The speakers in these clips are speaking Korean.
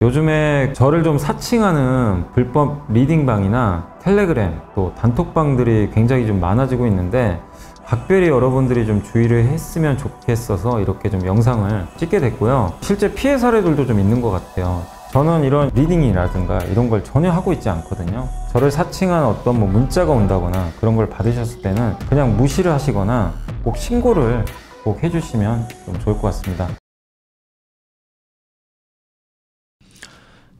요즘에 저를 좀 사칭하는 불법 리딩방이나 텔레그램 또 단톡방들이 굉장히 좀 많아지고 있는데 각별히 여러분들이 좀 주의를 했으면 좋겠어서 이렇게 좀 영상을 찍게 됐고요. 실제 피해 사례들도 좀 있는 것 같아요. 저는 이런 리딩이라든가 이런 걸 전혀 하고 있지 않거든요. 저를 사칭한 어떤 문자가 온다거나 그런 걸 받으셨을 때는 그냥 무시를 하시거나 꼭 신고를 꼭 해주시면 좀 좋을 것 같습니다.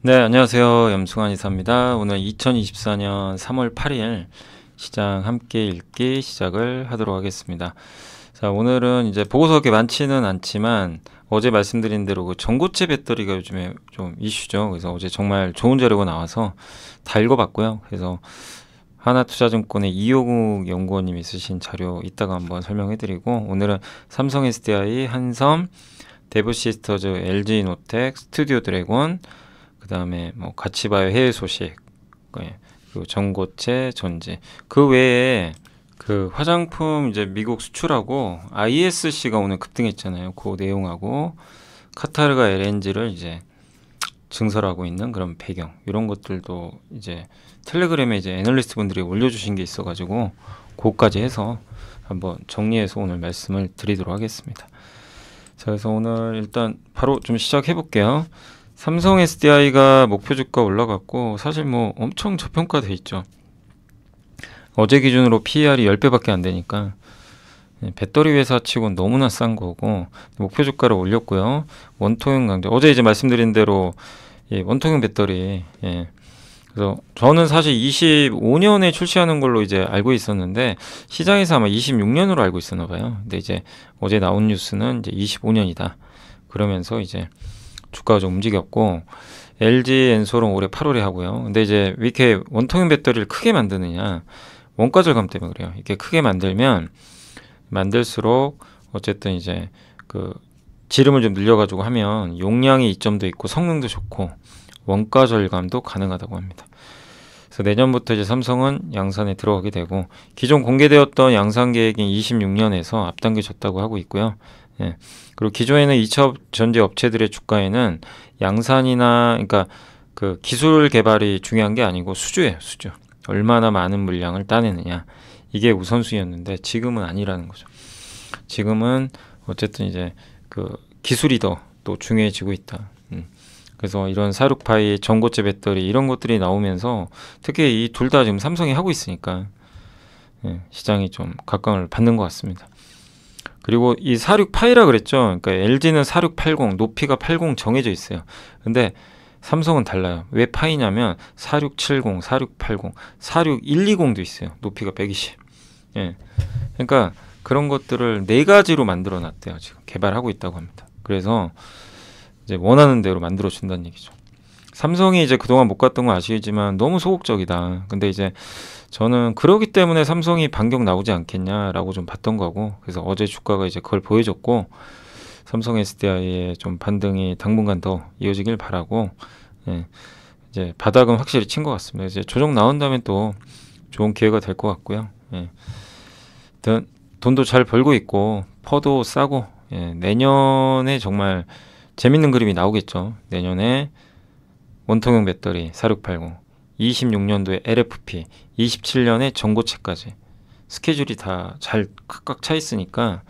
네, 안녕하세요. 염승환 이사입니다. 오늘 2024년 3월 8일 시장 함께 읽기 시작을 하도록 하겠습니다. 자, 오늘은 이제 보고서 그렇게 많지는 않지만 어제 말씀드린 대로 그 전고체 배터리가 요즘에 좀 이슈죠. 그래서 어제 정말 좋은 자료가 나와서 다 읽어봤고요. 그래서 하나투자증권의 이호국 연구원님이 쓰신 자료 이따가 한번 설명해드리고, 오늘은 삼성 SDI, 한섬, 대부시스터즈, LG노텍, 스튜디오 드래곤, 그 다음에 뭐 가치바이오 해외 소식, 그리고 전고체, 전지, 그 외에 그 화장품 이제 미국 수출하고 ISC가 오늘 급등했잖아요. 그 내용하고 카타르가 LNG를 이제 증설하고 있는 그런 배경, 이런 것들도 이제 텔레그램에 이제 애널리스트 분들이 올려주신 게 있어가지고 그거까지 해서 한번 정리해서 오늘 말씀을 드리도록 하겠습니다. 자, 그래서 오늘 일단 바로 좀 시작해 볼게요. 삼성 SDI가 목표 주가 올라갔고 사실 뭐 엄청 저평가돼 있죠. 어제 기준으로 PER이 10배밖에 안 되니까 배터리 회사 치고는 너무나 싼 거고, 목표 주가를 올렸고요. 원통형 강조, 어제 이제 말씀드린 대로 원통형 배터리, 그래서 저는 사실 25년에 출시하는 걸로 이제 알고 있었는데 시장에서 아마 26년으로 알고 있었나 봐요. 근데 이제 어제 나온 뉴스는 이제 25년이다. 그러면서 이제 주가가 좀 움직였고, LG 엔솔은 올해 8월에 하고요. 근데 이제 왜 이렇게 원통형 배터리를 크게 만드느냐, 원가 절감 때문에 그래요. 이렇게 크게 만들면 만들수록 어쨌든 이제 그 지름을 좀 늘려가지고 하면 용량의 이점도 있고 성능도 좋고 원가 절감도 가능하다고 합니다. 그래서 내년부터 이제 삼성은 양산에 들어가게 되고, 기존 공개되었던 양산 계획인 26년에서 앞당겨졌다고 하고 있고요. 그리고 기존에는 2차 전지 업체들의 주가에는 양산이나, 그러니까 그 기술 개발이 중요한 게 아니고 수주예요, 수주. 얼마나 많은 물량을 따내느냐, 이게 우선순위였는데 지금은 아니라는 거죠. 지금은 어쨌든 이제 그 기술이 더 또 중요해지고 있다. 그래서 이런 46파이, 전고체 배터리 이런 것들이 나오면서 특히 이 둘 다 지금 삼성이 하고 있으니까 시장이 좀 각광을 받는 것 같습니다. 그리고 이 46파이라 그랬죠. 그러니까 LG는 4680, 높이가 80 정해져 있어요. 근데 삼성은 달라요. 왜 파이냐면 4670, 4680, 46120도 있어요. 높이가 120. 그러니까 그런 것들을 4가지로 만들어 놨대요. 지금 개발하고 있다고 합니다. 그래서 이제 원하는 대로 만들어 준다는 얘기죠. 삼성이 이제 그동안 못 갔던 거 아시겠지만 너무 소극적이다. 근데 이제 저는 그러기 때문에 삼성이 반격 나오지 않겠냐라고 좀 봤던 거고, 그래서 어제 주가가 이제 그걸 보여줬고, 삼성 SDI의 좀 반등이 당분간 더 이어지길 바라고, 이제 바닥은 확실히 친 것 같습니다. 이제 조정 나온다면 또 좋은 기회가 될 것 같고요. 돈도 잘 벌고 있고 퍼도 싸고, 내년에 정말 재밌는 그림이 나오겠죠. 내년에 원통형 배터리 4680, 26년도에 LFP, 27년에 전고체까지 스케줄이 다 잘 각각 차 있으니까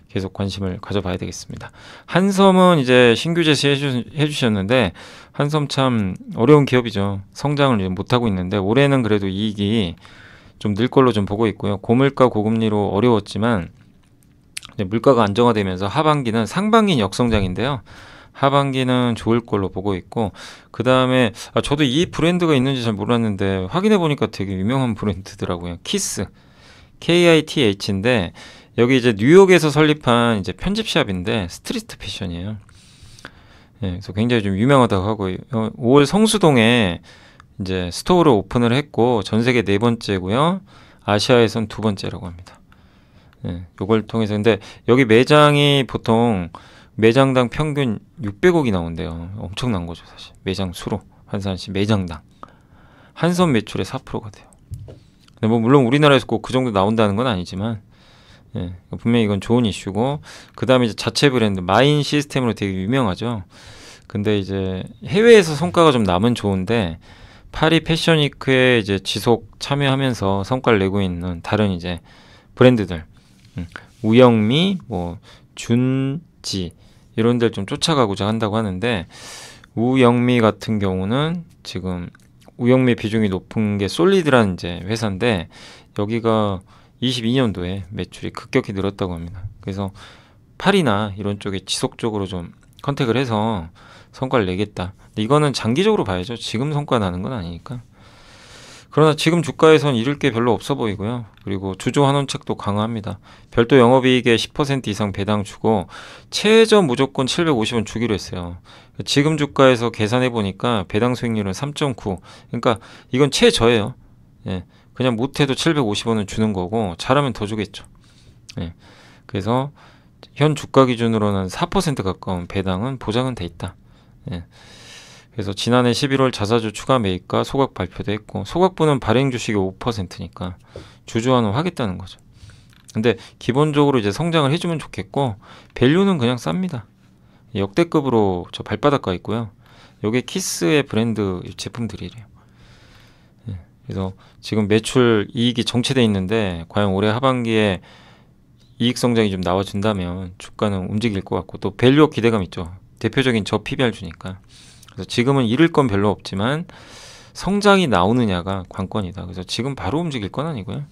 계속 관심을 가져봐야 되겠습니다. 한섬은 이제 신규 제시해 주셨는데, 한섬 참 어려운 기업이죠. 성장을 이제 못하고 있는데 올해는 그래도 이익이 좀 늘 걸로 좀 보고 있고요. 고물가 고금리로 어려웠지만 이제 물가가 안정화되면서 하반기는, 상반기는 역성장인데요. 하반기는 좋을 걸로 보고 있고, 그 다음에 저도 이 브랜드가 있는지 잘 몰랐는데 확인해 보니까 되게 유명한 브랜드더라고요. 키스, KITH인데 여기 이제 뉴욕에서 설립한 이제 편집샵인데 스트리트 패션이에요. 그래서 굉장히 좀 유명하다고 하고, 5월 성수동에 이제 스토어를 오픈을 했고 전 세계 4번째고요. 아시아에선 2번째라고 합니다. 요걸 통해서, 근데 여기 매장이 보통 매장당 평균 600억이 나온대요. 엄청난 거죠, 사실. 매장 수로 환산시 매장당 한섬 매출의 4%가 돼요. 근데 뭐 물론 우리나라에서 꼭 그 정도 나온다는 건 아니지만, 분명히 이건 좋은 이슈고, 그 다음에 이제 자체 브랜드 마인 시스템으로 되게 유명하죠. 근데 이제 해외에서 성과가 좀 나면 좋은데 파리 패션위크에 이제 지속 참여하면서 성과를 내고 있는 다른 이제 브랜드들, 우영미, 뭐 준지 이런 데를 좀 쫓아가고자 한다고 하는데, 우영미 같은 경우는 지금 우영미 비중이 높은 게 솔리드라는 이제 회사인데, 여기가 22년도에 매출이 급격히 늘었다고 합니다. 그래서 파리나 이런 쪽에 지속적으로 좀 컨택을 해서 성과를 내겠다. 근데 이거는 장기적으로 봐야죠. 지금 성과 나는 건 아니니까. 그러나 지금 주가에선 잃을 게 별로 없어 보이고요. 그리고 주주 환원책도 강화합니다. 별도 영업이익의 10% 이상 배당 주고 최저 무조건 750원 주기로 했어요. 지금 주가에서 계산해 보니까 배당 수익률은 3.9. 그러니까 이건 최저예요. 예. 그냥 못해도 750원은 주는 거고 잘하면 더 주겠죠. 예. 그래서 현 주가 기준으로는 4% 가까운 배당은 보장은 돼 있다. 예. 그래서 지난해 11월 자사주 추가 매입과 소각 발표도 했고, 소각분은 발행 주식이 5%니까 주주환원 하겠다는 거죠. 근데 기본적으로 이제 성장을 해주면 좋겠고, 밸류는 그냥 쌉니다. 역대급으로 저 발바닥 가 있고요. 요게 키스의 브랜드 제품들이래요. 예. 그래서 지금 매출 이익이 정체돼 있는데 과연 올해 하반기에 이익 성장이 좀 나와준다면 주가는 움직일 것 같고, 또 밸류업 기대감 있죠. 대표적인 저 PBR 주니까. 그래서 지금은 잃을 건 별로 없지만 성장이 나오느냐가 관건이다. 그래서 지금 바로 움직일 건 아니고요.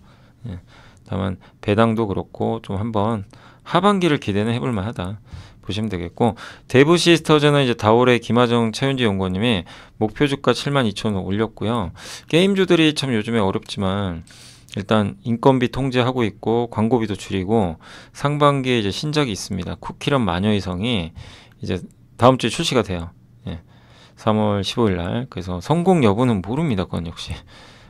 예. 다만 배당도 그렇고 좀 한번 하반기를 기대는 해볼 만하다 보시면 되겠고, 대부 시스터즈는 이제 다올의 김하정 차윤지 연구원님이 목표 주가 72,000원 올렸고요. 게임주들이 참 요즘에 어렵지만 일단 인건비 통제하고 있고 광고비도 줄이고 상반기에 이제 신작이 있습니다. 쿠키런 마녀의 성이 이제 다음 주에 출시가 돼요. 예. 3월 15일 날. 그래서 성공 여부는 모릅니다. 그건 역시.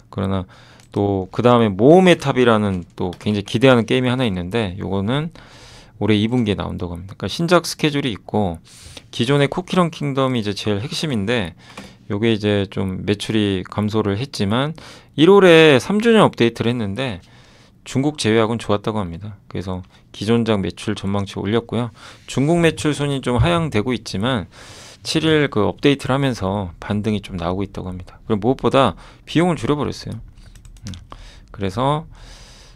그러나 또 그 다음에 모험의 탑이라는 또 굉장히 기대하는 게임이 하나 있는데, 요거는 올해 2분기에 나온다고 합니다. 그러니까 신작 스케줄이 있고, 기존의 쿠키런 킹덤이 이제 제일 핵심인데 요게 이제 좀 매출이 감소를 했지만 1월에 3주년 업데이트를 했는데 중국 제외하고는 좋았다고 합니다. 그래서 기존작 매출 전망치 올렸고요. 중국 매출 순위 좀 하향되고 있지만 7일 그 업데이트를 하면서 반등이 좀 나오고 있다고 합니다. 그리고 무엇보다 비용을 줄여버렸어요. 그래서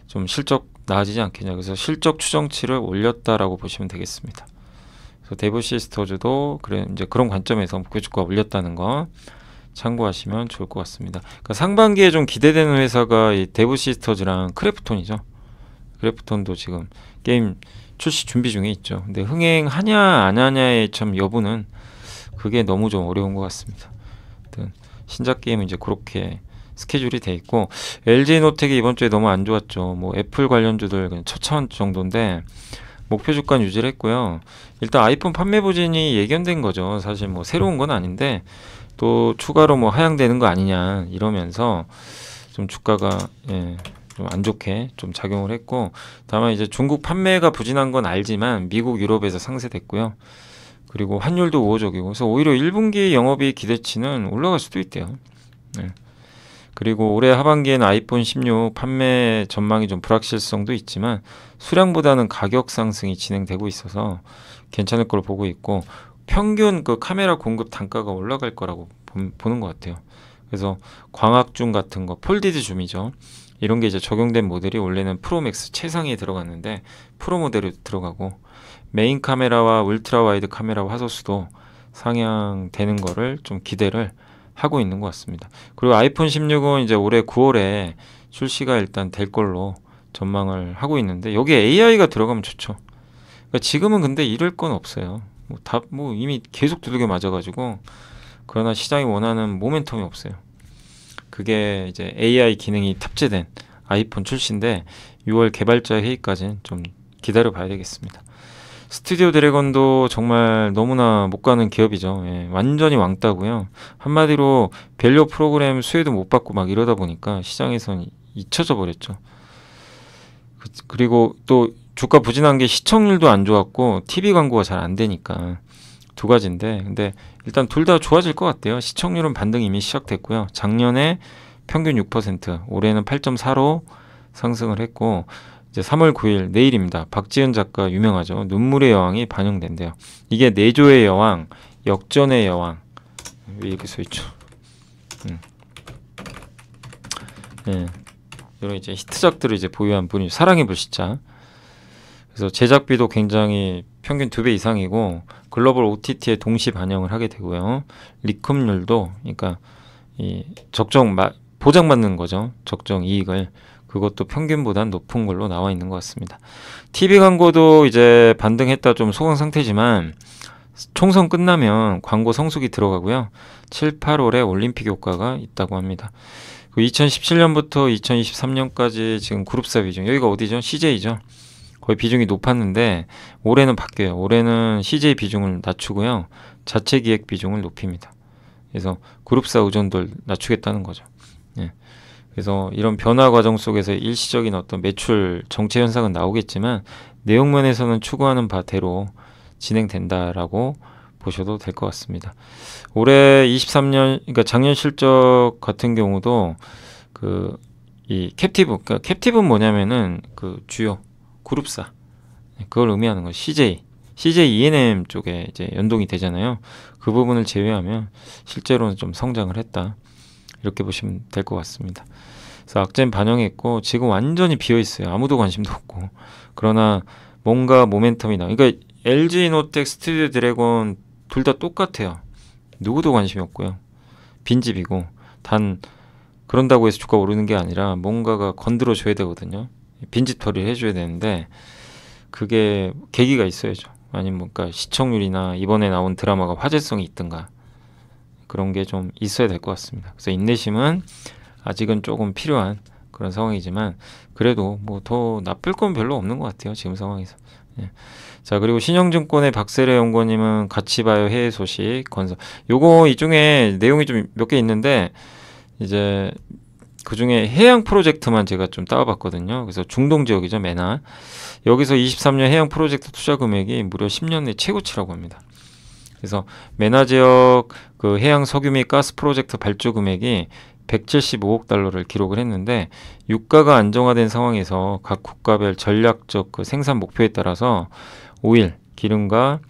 좀 실적 나아지지 않겠냐. 그래서 실적 추정치를 올렸다라고 보시면 되겠습니다. 그래서 대부 시스터즈도 그래 이제 그런 관점에서 목표 주가 올렸다는 거 참고하시면 좋을 것 같습니다. 그러니까 상반기에 좀 기대되는 회사가 이 대부 시스터즈랑 크래프톤이죠. 크래프톤도 지금 게임 출시 준비 중에 있죠. 근데 흥행하냐 안 하냐의 참 여부는 그게 너무 좀 어려운 것 같습니다. 아무튼 신작 게임은 이제 그렇게 스케줄이 돼 있고, LG노텍이 이번 주에 너무 안 좋았죠. 뭐 애플 관련주들 그냥 처참한 정도인데 목표 주가는 유지를 했고요. 일단 아이폰 판매 부진이 예견된 거죠. 사실 뭐 새로운 건 아닌데 또 추가로 뭐 하향되는 거 아니냐 이러면서 좀 주가가 좀 안 좋게 좀 작용을 했고, 다만 이제 중국 판매가 부진한 건 알지만 미국, 유럽에서 상쇄됐고요. 그리고 환율도 우호적이고, 그래서 오히려 1분기 영업이익 기대치는 올라갈 수도 있대요. 네. 그리고 올해 하반기에는 아이폰 16 판매 전망이 좀 불확실성도 있지만 수량보다는 가격 상승이 진행되고 있어서 괜찮을 걸로 보고 있고, 평균 그 카메라 공급 단가가 올라갈 거라고 보는 것 같아요. 그래서 광학줌 같은 거, 폴디드 줌이죠. 이런 게 이제 적용된 모델이 원래는 프로맥스 최상위에 들어갔는데 프로 모델로 들어가고, 메인 카메라와 울트라 와이드 카메라 화소수도 상향되는 거를 좀 기대를 하고 있는 것 같습니다. 그리고 아이폰 16은 이제 올해 9월에 출시가 일단 될 걸로 전망을 하고 있는데, 여기에 AI가 들어가면 좋죠. 그러니까 지금은 근데 잃을 건 없어요. 뭐 이미 계속 두들겨 맞아가지고, 그러나 시장이 원하는 모멘텀이 없어요. 그게 이제 AI 기능이 탑재된 아이폰 출시인데 6월 개발자 회의까지는 좀 기다려 봐야 되겠습니다. 스튜디오 드래곤도 정말 너무나 못 가는 기업이죠. 예, 완전히 왕따고요. 한마디로 밸류 프로그램 수혜도 못 받고 막 이러다 보니까 시장에선 잊혀져 버렸죠. 그리고 또 주가 부진한 게 시청률도 안 좋았고 TV 광고가 잘 안 되니까 두 가지인데, 근데 일단 둘 다 좋아질 것 같아요. 시청률은 반등이 이미 시작됐고요. 작년에 평균 6%, 올해는 8.4로 상승을 했고, 이제 3월 9일 내일입니다. 박지은 작가 유명하죠. 눈물의 여왕이 반영된대요. 이게 내조의 여왕, 역전의 여왕 왜 이렇게 써있죠? 예, 이런 이제 히트작들을 이제 보유한 분이 사랑의 불시착. 그래서 제작비도 굉장히 평균 2배 이상이고 글로벌 OTT에 동시 반영을 하게 되고요. 리쿰률도 그러니까 이 보장받는 거죠. 적정 이익을 그것도 평균보다 높은 걸로 나와 있는 것 같습니다. TV 광고도 이제 반등했다 좀 소강 상태지만 총선 끝나면 광고 성수기 들어가고요. 7, 8월에 올림픽 효과가 있다고 합니다. 2017년부터 2023년까지 지금 그룹사 비중 여기가 어디죠? CJ죠. 거의 비중이 높았는데 올해는 바뀌어요. 올해는 CJ 비중을 낮추고요. 자체 기획 비중을 높입니다. 그래서 그룹사 의존도를 낮추겠다는 거죠. 예. 그래서 이런 변화 과정 속에서 일시적인 어떤 매출 정체 현상은 나오겠지만 내용 면에서는 추구하는 바대로 진행된다라고 보셔도 될 것 같습니다. 올해 23년, 그러니까 작년 실적 같은 경우도 이 캡티브, 그러니까 캡티브는 뭐냐면은 그 주요 그룹사 그걸 의미하는 거 CJ E&M 쪽에 이제 연동이 되잖아요. 그 부분을 제외하면 실제로는 좀 성장을 했다 이렇게 보시면 될 것 같습니다. 그래서 악재는 반영했고 지금 완전히 비어 있어요. 아무도 관심도 없고 그러나 뭔가 모멘텀이 나. 그러니까 LG 이노텍, 스튜디오 드래곤 둘 다 똑같아요. 누구도 관심이 없고요. 빈집이고 단 그런다고 해서 주가 오르는 게 아니라 뭔가가 건드려 줘야 되거든요. 빈집 처리를 해줘야 되는데 그게 계기가 있어야죠. 아니면 뭔가 시청률이나 이번에 나온 드라마가 화제성이 있든가 그런 게 좀 있어야 될 것 같습니다. 그래서 인내심은 아직은 조금 필요한 그런 상황이지만 그래도 뭐 더 나쁠 건 별로 없는 것 같아요. 지금 상황에서. 예. 자, 그리고 신영증권의 박세례 연구원님은 같이 봐요 해외 소식 건설. 요거 이 중에 내용이 좀 몇 개 있는데 이제 그 중에 해양 프로젝트만 제가 좀 따와봤거든요. 그래서 중동 지역이죠, 메나. 여기서 23년 해양 프로젝트 투자 금액이 무려 10년 내 최고치라고 합니다. 그래서 메나 지역 그 해양 석유 및 가스 프로젝트 발주 금액이 175억 달러를 기록을 했는데 유가가 안정화된 상황에서 각 국가별 전략적 그 생산 목표에 따라서 오일, 기름과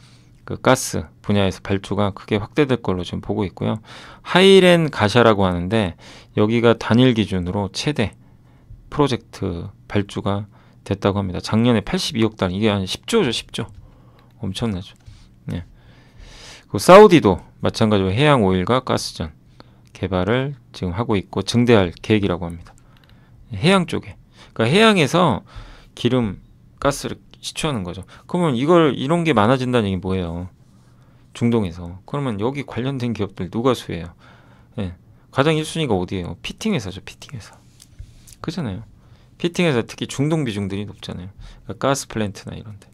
그 가스 분야에서 발주가 크게 확대될 걸로 지금 보고 있고요. 하이렌 가샤라고 하는데 여기가 단일 기준으로 최대 프로젝트 발주가 됐다고 합니다. 작년에 82억 달러, 이게 한 10조죠, 10조. 엄청나죠. 네. 그 사우디도 마찬가지로 해양 오일과 가스전 개발을 지금 하고 있고 증대할 계획이라고 합니다. 해양 쪽에. 그러니까 해양에서 기름, 가스를 시추하는 거죠. 그러면 이런 게 많아진다는 얘기 뭐예요? 중동에서. 그러면 여기 관련된 기업들 누가 수혜해요? 예. 가장 1순위가 어디예요? 피팅 회사죠. 피팅 회사. 그잖아요. 피팅 회사 특히 중동 비중들이 높잖아요. 그러니까 가스 플랜트나 이런데.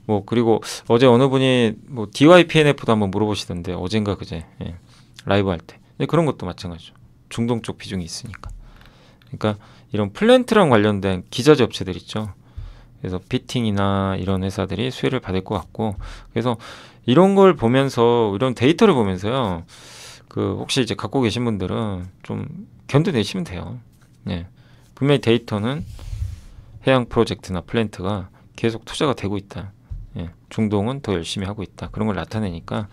뭐 그리고 어제 어느 분이 뭐 DYPNF도 한번 물어보시던데 어젠가 그제 예. 라이브 할 때. 그런 것도 마찬가지죠. 중동 쪽 비중이 있으니까. 그러니까 이런 플랜트랑 관련된 기자재 업체들 있죠. 그래서 피팅이나 이런 회사들이 수혜를 받을 것 같고 그래서 이런 걸 보면서 이런 데이터를 보면서요. 그 혹시 이제 갖고 계신 분들은 좀 견뎌내시면 돼요. 예. 분명히 데이터는 해양 프로젝트나 플랜트가 계속 투자가 되고 있다. 예. 중동은 더 열심히 하고 있다. 그런 걸 나타내니까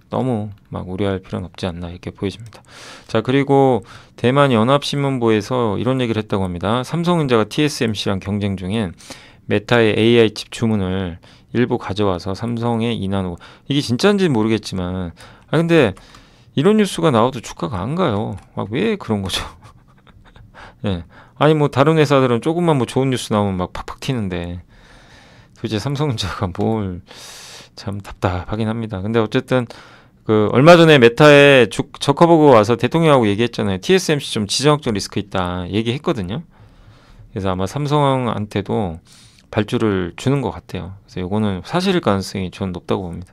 너무 막 우려할 필요는 없지 않나 이렇게 보여집니다. 자, 그리고 대만 연합신문보에서 이런 얘기를 했다고 합니다. 삼성전자가 TSMC랑 경쟁 중인 메타의 AI 칩 주문을 일부 가져와서 삼성에 인하노. 이게 진짜인지 모르겠지만 근데 이런 뉴스가 나와도 주가가 안 가요. 막 왜 그런 거죠? 예. 아니 뭐 다른 회사들은 조금만 뭐 좋은 뉴스 나오면 막 팍팍 튀는데 도대체 삼성전자가 뭘 참 답답하긴 합니다. 근데 어쨌든 그 얼마 전에 메타에 저커버그 와서 대통령하고 얘기했잖아요. TSMC 좀 지정학적 리스크 있다 얘기했거든요. 그래서 아마 삼성한테도 발주를 주는 것 같아요. 그래서 이거는 사실일 가능성이 저는 높다고 봅니다.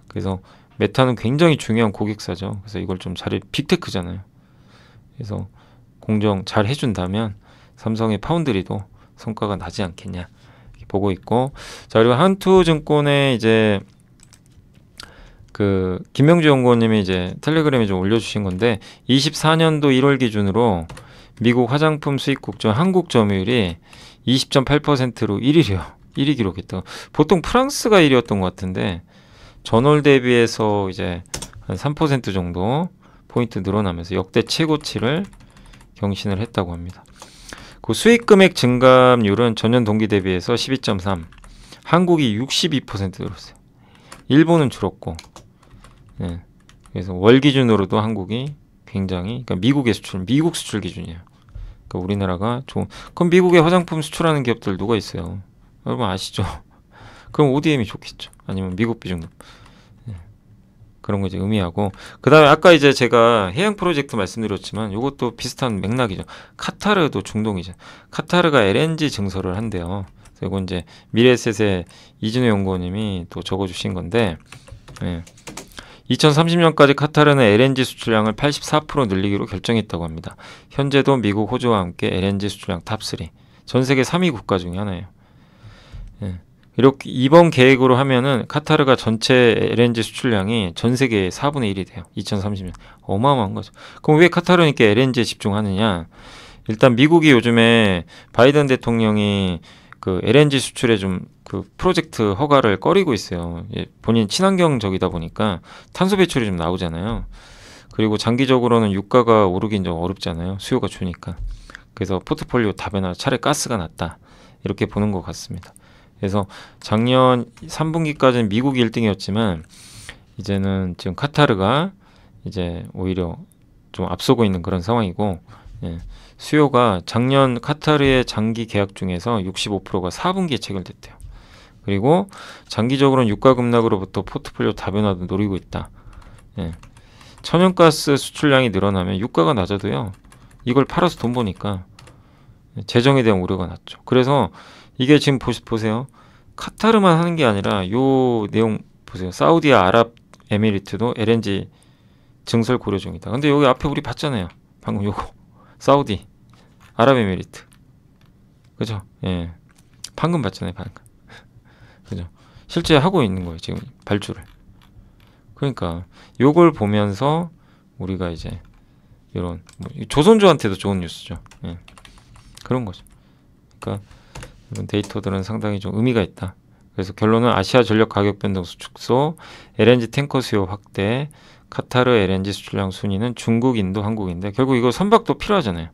그래서 메타는 굉장히 중요한 고객사죠. 그래서 이걸 좀 잘 빅테크잖아요. 그래서 공정 잘 해준다면 삼성의 파운드리도 성과가 나지 않겠냐 이렇게 보고 있고 자 그리고 한투증권에 이제 그 김명주 연구원님이 이제 텔레그램에 좀 올려주신 건데 24년도 1월 기준으로 미국 화장품 수입 국전 한국 점유율이 20.8%로 1위래요. 1위 기록했다. 보통 프랑스가 1위였던 것 같은데 전월 대비해서 이제 한 3% 정도 포인트 늘어나면서 역대 최고치를 경신을 했다고 합니다. 그 수익 금액 증감률은 전년 동기 대비해서 12.3, 한국이 62% 늘었어요. 일본은 줄었고, 예. 그래서 월 기준으로도 한국이 굉장히, 그러니까 미국의 수출, 미국 수출 기준이에요. 그러니까 우리나라가 좋은. 그럼 미국에 화장품 수출하는 기업들 누가 있어요? 여러분 아시죠? 그럼 ODM이 좋겠죠. 아니면 미국 비중급. 예. 그런 거 이제 의미하고. 그 다음에 아까 이제 제가 해양 프로젝트 말씀드렸지만 이것도 비슷한 맥락이죠. 카타르도 중동이죠. 카타르가 LNG 증설을 한대요. 그리고 이제 미래에셋의 이진우 연구원님이 또 적어주신 건데, 예. 2030년까지 카타르는 LNG 수출량을 84% 늘리기로 결정했다고 합니다. 현재도 미국, 호주와 함께 LNG 수출량 탑3, 전 세계 3위 국가 중에 하나예요. 예. 이렇게 이번 계획으로 하면은 카타르가 전체 LNG 수출량이 전 세계의 4분의 1이 돼요. 2030년. 어마어마한 거죠. 그럼 왜 카타르니까 LNG에 집중하느냐? 일단 미국이 요즘에 바이든 대통령이 그 LNG 수출에 좀 그 프로젝트 허가를 꺼리고 있어요. 예, 본인 친환경적이다 보니까 탄소 배출이 좀 나오잖아요. 그리고 장기적으로는 유가가 오르긴 좀 어렵잖아요. 수요가 주니까. 그래서 포트폴리오 다변화, 차라리 가스가 낫다. 이렇게 보는 것 같습니다. 그래서 작년 3분기까지는 미국이 1등이었지만 이제는 지금 카타르가 이제 오히려 좀 앞서고 있는 그런 상황이고, 예. 수요가 작년 카타르의 장기 계약 중에서 65%가 4분기에 체결됐대요. 그리고 장기적으로는 유가 급락으로부터 포트폴리오 다변화도 노리고 있다. 예. 천연가스 수출량이 늘어나면 유가가 낮아도요, 이걸 팔아서 돈 버니까 재정에 대한 우려가 낮죠. 그래서 이게 지금 보세요. 카타르만 하는 게 아니라 요 내용 보세요. 사우디아 아랍에미리트도 LNG 증설 고려 중이다. 근데 여기 앞에 우리 봤잖아요. 방금 요거. 사우디, 아랍에미리트. 그죠? 예. 방금 봤잖아요, 방금. 그죠? 실제 하고 있는 거예요, 지금 발주를. 그러니까 요걸 보면서 우리가 이제 이런 뭐 조선주한테도 좋은 뉴스죠. 예. 그런 거죠. 그러니까 이런 데이터들은 상당히 좀 의미가 있다. 그래서 결론은 아시아 전력 가격 변동 축소, LNG 탱커 수요 확대, 카타르 LNG 수출량 순위는 중국, 인도, 한국인데 결국 이거 선박도 필요하잖아요.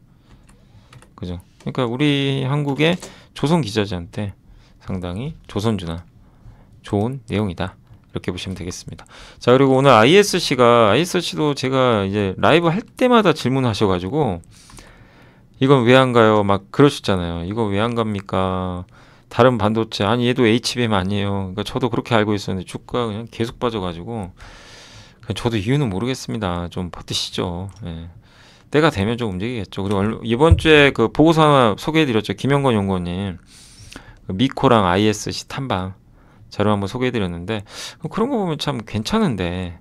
그죠? 그러니까 우리 한국의 조선 기자재한테 상당히 조선주나 좋은 내용이다. 이렇게 보시면 되겠습니다. 자, 그리고 오늘 ISC도 제가 이제 라이브 할 때마다 질문하셔가지고 이건 왜 안 가요? 막 그러셨잖아요. 이거 왜 안 갑니까? 다른 반도체 아니 얘도 HBM 아니에요. 그러니까 저도 그렇게 알고 있었는데 주가 그냥 계속 빠져가지고 저도 이유는 모르겠습니다. 좀 버티시죠. 예. 때가 되면 좀 움직이겠죠. 그리고 이번 주에 그 보고서 하나 소개해드렸죠. 김영건 연구원님. 그 미코랑 ISC 탐방 자료 한번 소개해드렸는데 그런 거 보면 참 괜찮은데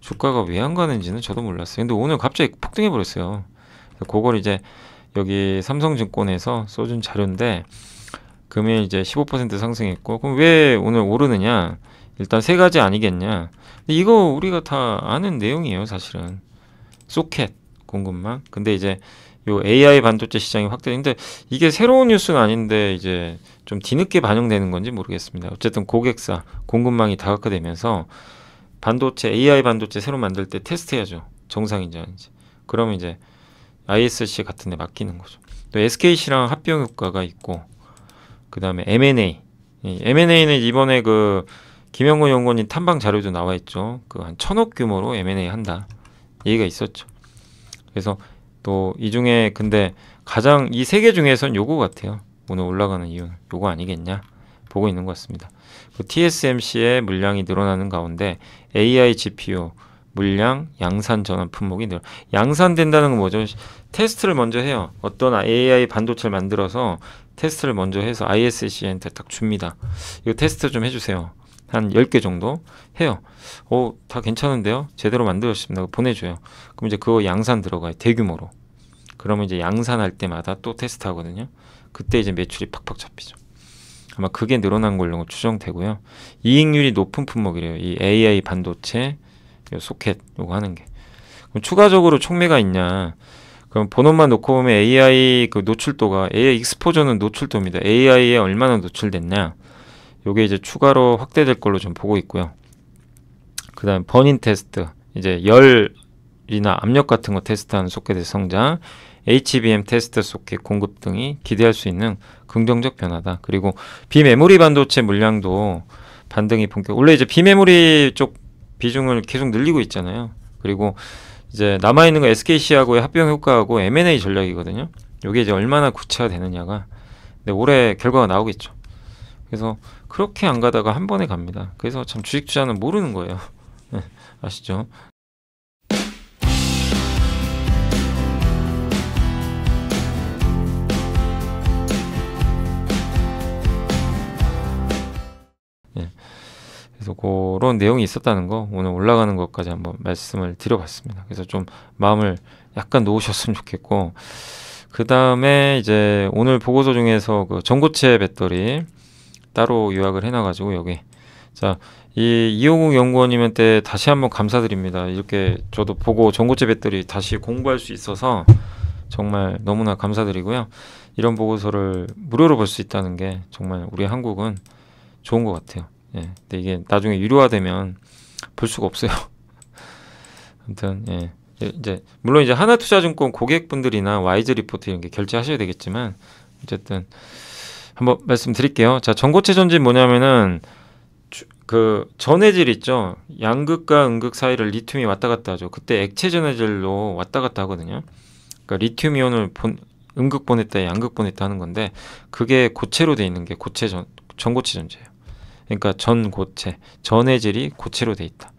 주가가 왜 안 가는지는 저도 몰랐어요. 근데 오늘 갑자기 폭등해버렸어요. 그걸 이제 여기 삼성증권에서 써준 자료인데 금일 이제 15% 상승했고 그럼 왜 오늘 오르느냐? 일단 세 가지 아니겠냐? 근데 이거 우리가 다 아는 내용이에요, 사실은. 소켓 공급망. 근데 이제 요 AI 반도체 시장이 확대되는데 이게 새로운 뉴스는 아닌데 이제 좀 뒤늦게 반영되는 건지 모르겠습니다. 어쨌든 고객사 공급망이 다각화되면서 반도체 AI 반도체 새로 만들 때 테스트해야죠. 정상인지 아닌지. 그러면 이제 ISC 같은 데 맡기는 거죠. 또 SKC랑 합병 효과가 있고 그 다음에 M&A. M&A는 이번에 그 김영건 연구원님 탐방 자료도 나와 있죠. 그 한 1,000억 규모로 M&A 한다. 얘기가 있었죠. 그래서 또 이 중에 근데 가장 이 세 개 중에선 요거 같아요. 오늘 올라가는 이유는 요거 아니겠냐 보고 있는 것 같습니다. TSMC의 물량이 늘어나는 가운데 AI GPU 물량 양산 전환 품목이 양산된다는 건 뭐죠? 테스트를 먼저 해요. 어떤 AI 반도체를 만들어서 테스트를 먼저 해서 ISC한테 딱 줍니다. 이거 테스트 좀 해주세요. 한 10개 정도 해요. 다 괜찮은데요? 제대로 만들었습니다. 보내줘요. 그럼 이제 그거 양산 들어가요. 대규모로. 그러면 이제 양산할 때마다 또 테스트 하거든요. 그때 이제 매출이 팍팍 잡히죠. 아마 그게 늘어난 걸로 추정되고요. 이익률이 높은 품목이래요. 이 AI 반도체 소켓 요거 하는 게. 그럼 추가적으로 촉매가 있냐? 그럼 본업만 놓고 보면 AI 그 노출도가 AI 익스포저는 노출도입니다. AI에 얼마나 노출됐냐? 요게 이제 추가로 확대될 걸로 좀 보고 있고요. 그다음 버닝 테스트, 이제 열이나 압력 같은 거 테스트하는 소켓의 성장, HBM 테스트 소켓 공급 등이 기대할 수 있는 긍정적 변화다. 그리고 비메모리 반도체 물량도 반등이 원래 이제 비메모리 쪽 비중을 계속 늘리고 있잖아요. 그리고 이제 남아있는 거 SKC하고의 합병 효과하고 M&A 전략이거든요. 이게 이제 얼마나 구체화되느냐가, 근데 올해 결과가 나오겠죠. 그래서 그렇게 안 가다가 한 번에 갑니다. 그래서 참 주식 투자는 모르는 거예요. 아시죠? 그래서 그런 내용이 있었다는 거, 오늘 올라가는 것까지 한번 말씀을 드려봤습니다. 그래서 좀 마음을 약간 놓으셨으면 좋겠고, 그 다음에 이제 오늘 보고서 중에서 그 전고체 배터리 따로 요약을 해놔가지고 여기, 자, 이 250 연구원님한테 다시 한번 감사드립니다. 이렇게 저도 보고 전고체 배터리 다시 공부할 수 있어서 정말 너무나 감사드리고요. 이런 보고서를 무료로 볼 수 있다는 게 정말 우리 한국은 좋은 것 같아요. 예, 근데 이게 나중에 유료화되면 볼 수가 없어요. 아무튼 예, 이제 물론 이제 하나투자증권 고객분들이나 와이즈 리포트 이런 게 결제하셔야 되겠지만 어쨌든 한번 말씀드릴게요. 자, 전고체 전지 뭐냐면은 그 전해질 있죠. 양극과 음극 사이를 리튬이 왔다 갔다 하죠. 그때 액체 전해질로 왔다 갔다 하거든요. 그러니까 리튬 이온을 음극 보냈다, 양극 보냈다 하는 건데 그게 고체로 돼 있는 게 전고체 전지예요. 그러니까 전고체, 전해질이 고체로 돼 있다.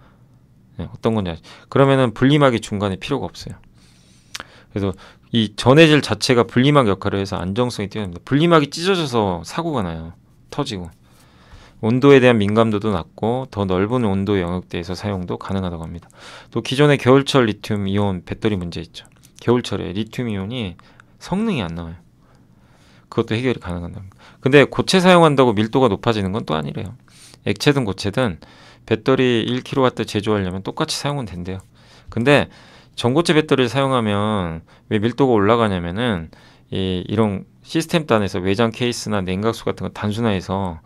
네, 어떤 건지 아시죠? 그러면은 분리막이 중간에 필요가 없어요. 그래서 이 전해질 자체가 분리막 역할을 해서 안정성이 뛰어납니다. 분리막이 찢어져서 사고가 나요. 터지고. 온도에 대한 민감도도 낮고 더 넓은 온도 영역대에서 사용도 가능하다고 합니다. 또 기존의 겨울철 리튬 이온 배터리 문제 있죠. 겨울철에 리튬 이온이 성능이 안 나와요. 그것도 해결이 가능합니다. 근데 고체 사용한다고 밀도가 높아지는 건 또 아니래요. 액체든 고체든 배터리 1kW 제조하려면 똑같이 사용은 된대요. 근데 전고체 배터리를 사용하면 왜 밀도가 올라가냐면은 이런 시스템 단에서 외장 케이스나 냉각수 같은 거 단순화해서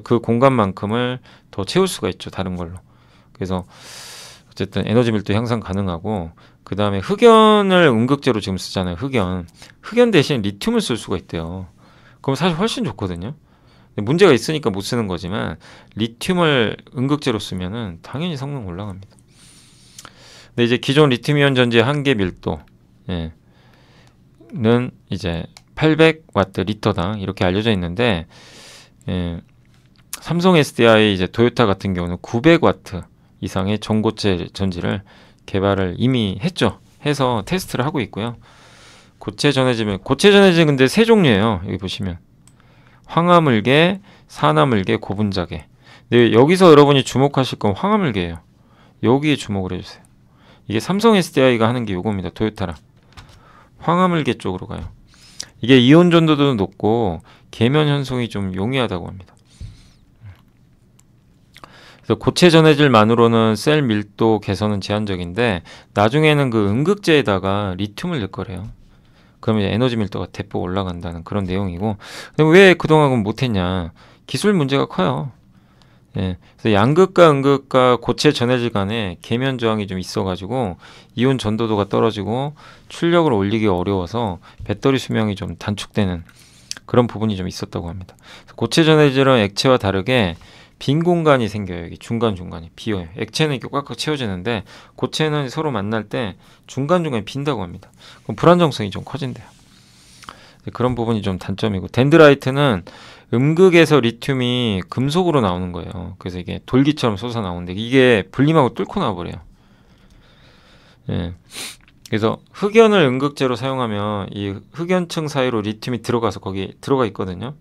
그 공간만큼을 더 채울 수가 있죠. 다른 걸로. 그래서 어쨌든 에너지 밀도 향상 가능하고, 그 다음에 흑연을 음극재로 지금 쓰잖아요. 흑연 대신 리튬을 쓸 수가 있대요. 그럼 사실 훨씬 좋거든요. 근데 문제가 있으니까 못 쓰는 거지만 리튬을 음극재로 쓰면은 당연히 성능 올라갑니다. 근데 이제 기존 리튬이온 전지의 한계 밀도 는 이제 800W 리터당 이렇게 알려져 있는데, 삼성 SDI 이제 토요타 같은 경우는 900W 이상의 전고체 전지를 개발을 이미 했죠. 해서 테스트를 하고 있고요. 고체 전해질 근데 세 종류예요. 여기 보시면 황화물계, 산화물계, 고분자계. 근데 여기서 여러분이 주목하실 건 황화물계예요. 여기에 주목을 해주세요. 이게 삼성 SDI가 하는 게 요겁니다. 토요타랑 황화물계 쪽으로 가요. 이게 이온 전도도 높고 계면 현송이 좀 용이하다고 합니다. 그래서 고체 전해질만으로는 셀 밀도 개선은 제한적인데 나중에는 그 음극재에다가 리튬을 넣을 거래요. 그러면 에너지 밀도가 대폭 올라간다는 그런 내용이고, 근데 왜 그동안은 못했냐? 기술 문제가 커요. 그래서 양극과 음극과 고체 전해질 간에 계면 저항이 좀 있어가지고 이온 전도도가 떨어지고 출력을 올리기 어려워서 배터리 수명이 좀 단축되는 그런 부분이 좀 있었다고 합니다. 고체 전해질은 액체와 다르게 빈 공간이 생겨요. 여기 중간중간이 비어요. 액체는 이렇게 꽉꽉 채워지는데 고체는 서로 만날 때 중간중간이 빈다고 합니다. 그럼 불안정성이 좀 커진대요. 그런 부분이 좀 단점이고, 덴드라이트는 음극에서 리튬이 금속으로 나오는 거예요. 그래서 이게 돌기처럼 솟아 나오는데 이게 분리막을 뚫고 나와버려요. 그래서 흑연을 음극재로 사용하면 이 흑연층 사이로 리튬이 들어가서 거기 들어가 있거든요.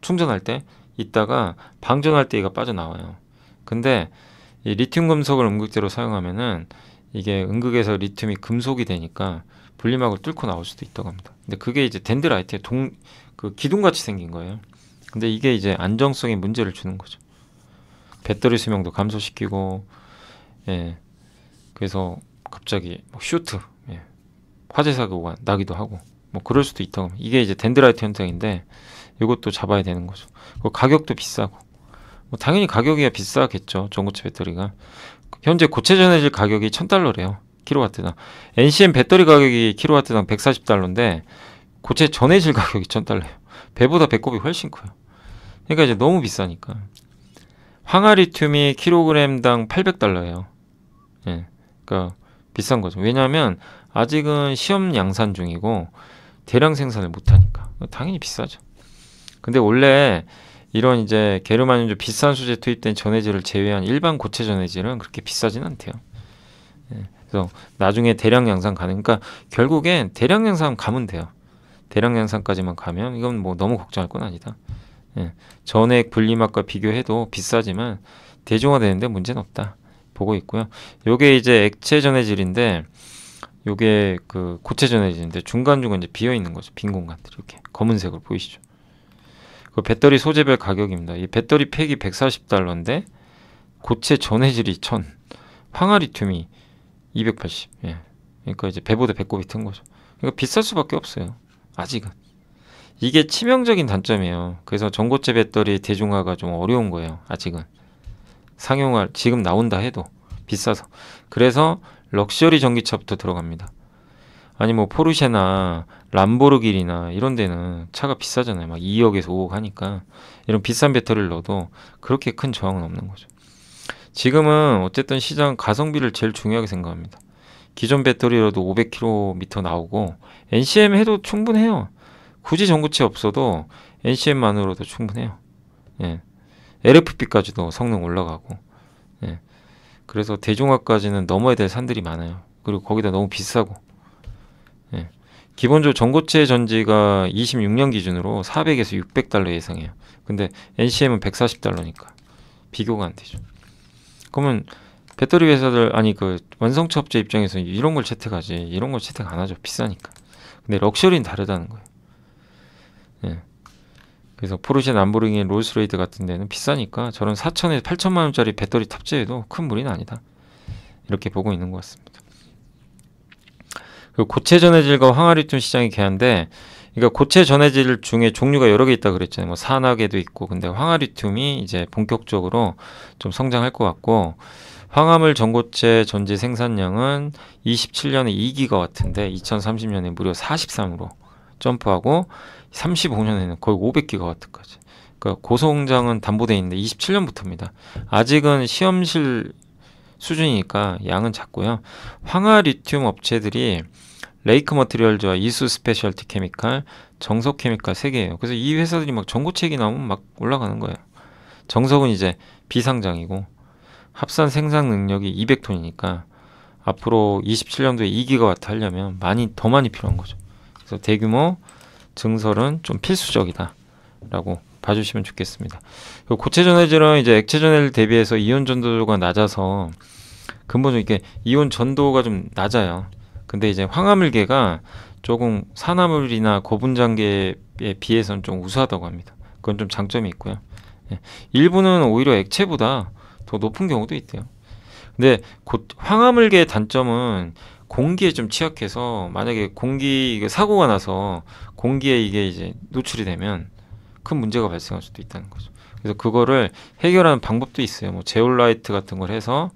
충전할 때 있다가 방전할 때 얘가 빠져나와요. 근데 이 리튬 금속을 음극재로 사용하면은 이게 음극에서 리튬이 금속이 되니까 분리막을 뚫고 나올 수도 있다고 합니다. 근데 그게 이제 덴드라이트의 그 기둥같이 생긴 거예요. 근데 이게 이제 안정성에 문제를 주는 거죠. 배터리 수명도 감소시키고, 그래서 갑자기 막 쇼트, 화재 사고가 나기도 하고, 뭐 그럴 수도 있다고 합니다. 이게 이제 덴드라이트 현상인데 이것도 잡아야 되는 거죠. 가격도 비싸고, 뭐 당연히 가격이 비싸겠죠. 전고체 배터리가. 현재 고체 전해질 가격이 $1,000래요. 킬로와트당. NCM 배터리 가격이 킬로와트당 $140인데 고체 전해질 가격이 $1,000예요. 배보다 배꼽이 훨씬 커요. 그러니까 이제 너무 비싸니까. 황화리튬이 킬로그램당 $800예요. 예. 그러니까 비싼 거죠. 왜냐하면 아직은 시험 양산 중이고 대량 생산을 못 하니까. 당연히 비싸죠. 근데 원래 이런 이제 게르마늄 비싼 수제 투입된 전해질을 제외한 일반 고체 전해질은 그렇게 비싸진 않대요. 예. 그래서 나중에 대량 양산 가능. 그러니까 결국엔 대량 양산 가면 돼요. 대량 양산까지만 가면 이건 뭐 너무 걱정할 건 아니다. 예. 전액 분리막과 비교해도 비싸지만 대중화되는데 문제는 없다 보고 있고요. 요게 이제 액체 전해질인데 요게 그 고체 전해질인데 중간중간 이제 비어 있는 거죠. 빈 공간들 이렇게 검은색으로 보이시죠? 그 배터리 소재별 가격입니다. 이 배터리 팩이 $140인데 고체 전해질이 1,000, 황화리튬이 280. 예. 그러니까 이제 배보다 배꼽이 튼 거죠. 그러니까 비쌀 수밖에 없어요. 아직은. 이게 치명적인 단점이에요. 그래서 전고체 배터리 대중화가 좀 어려운 거예요. 아직은. 상용화 지금 나온다 해도 비싸서. 그래서 럭셔리 전기차부터 들어갑니다. 아니 뭐 포르쉐나 람보르기니나 이런 데는 차가 비싸잖아요. 막 2억에서 5억 하니까 이런 비싼 배터리를 넣어도 그렇게 큰 저항은 없는 거죠. 지금은 어쨌든 시장 가성비를 제일 중요하게 생각합니다. 기존 배터리로도 500km 나오고 NCM 해도 충분해요. 굳이 전고체 없어도 NCM만으로도 충분해요. 예. LFP까지도 성능 올라가고. 예. 그래서 대중화까지는 넘어야 될 산들이 많아요. 그리고 거기다 너무 비싸고. 예. 기본적으로 전고체 전지가 26년 기준으로 $400에서 $600 예상해요. 근데 NCM은 $140니까 비교가 안 되죠. 그러면 배터리 회사들 아니 그 완성차 업체 입장에서 이런 걸 채택하지 이런 걸 채택 안 하죠. 비싸니까. 근데 럭셔리는 다르다는 거예요. 예. 그래서 포르쉐, 람보르기니, 롤스로이스 같은 데는 비싸니까 저런 4천에서 8천만 원짜리 배터리 탑재해도 큰 무리는 아니다. 이렇게 보고 있는 것 같습니다. 그리고 고체 전해질과 황화리튬 시장이 개한데, 그러니까 고체 전해질 중에 종류가 여러 개 있다 그랬잖아요. 뭐 산화계도 있고, 근데 황화리튬이 이제 본격적으로 좀 성장할 것 같고, 황화물 전고체 전지 생산량은 27년에 2기가와트인데 2030년에 무려 43으로 점프하고 35년에는 거의 500기가와트까지. 그러니까 고성장은 담보되어 있는데 27년부터입니다. 아직은 시험실 수준이니까 양은 작고요. 황화리튬 업체들이 레이크 머티리얼즈와 이수 스페셜티 케미칼, 정석 케미칼 3개예요. 그래서 이 회사들이 막 전고체 얘기 나오면 막 올라가는 거예요. 정석은 이제 비상장이고 합산 생산 능력이 200톤이니까 앞으로 27년도에 2기가와트 하려면 더 많이 필요한 거죠. 그래서 대규모 증설은 좀 필수적이다 라고 봐주시면 좋겠습니다. 고체 전해질은 이제 액체 전해질 대비해서 이온 전도가 낮아서 근본적으로 이게 이온 전도가 좀 낮아요. 근데 이제 황화물계가 조금 산화물이나 고분자계에 비해서는 좀 우수하다고 합니다. 그건 좀 장점이 있고요. 예. 일부는 오히려 액체보다 더 높은 경우도 있대요. 근데 황화물계의 단점은 공기에 좀 취약해서 만약에 사고가 나서 공기에 이게 이제 노출이 되면 큰 문제가 발생할 수도 있다는 거죠. 그래서 그거를 해결하는 방법도 있어요. 뭐 제올라이트 같은 걸 해서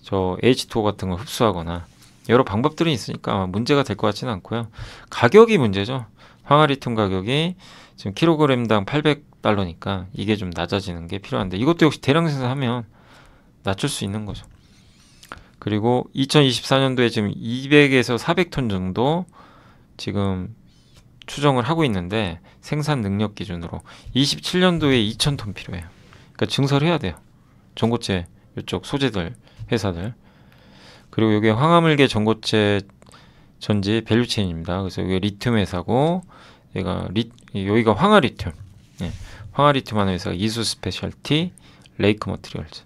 저 H2O 같은 걸 흡수하거나 여러 방법들이 있으니까 문제가 될 것 같지는 않고요. 가격이 문제죠. 황화리튬 가격이 지금 킬로그램당 $800니까 이게 좀 낮아지는 게 필요한데 이것도 역시 대량 생산하면 낮출 수 있는 거죠. 그리고 2024년도에 지금 200에서 400톤 정도 지금 추정을 하고 있는데 생산 능력 기준으로 27년도에 2,000톤 필요해요. 그러니까 증설해야 돼요. 전고체 이쪽 소재들 회사들. 그리고 여기 황화물계 전고체 전지 밸류체인입니다. 그래서 여기 리튬 회사고 여기가 황화리튬. 예. 황화리튬 하는 회사가 이수 스페셜티, 레이크 머티리얼즈.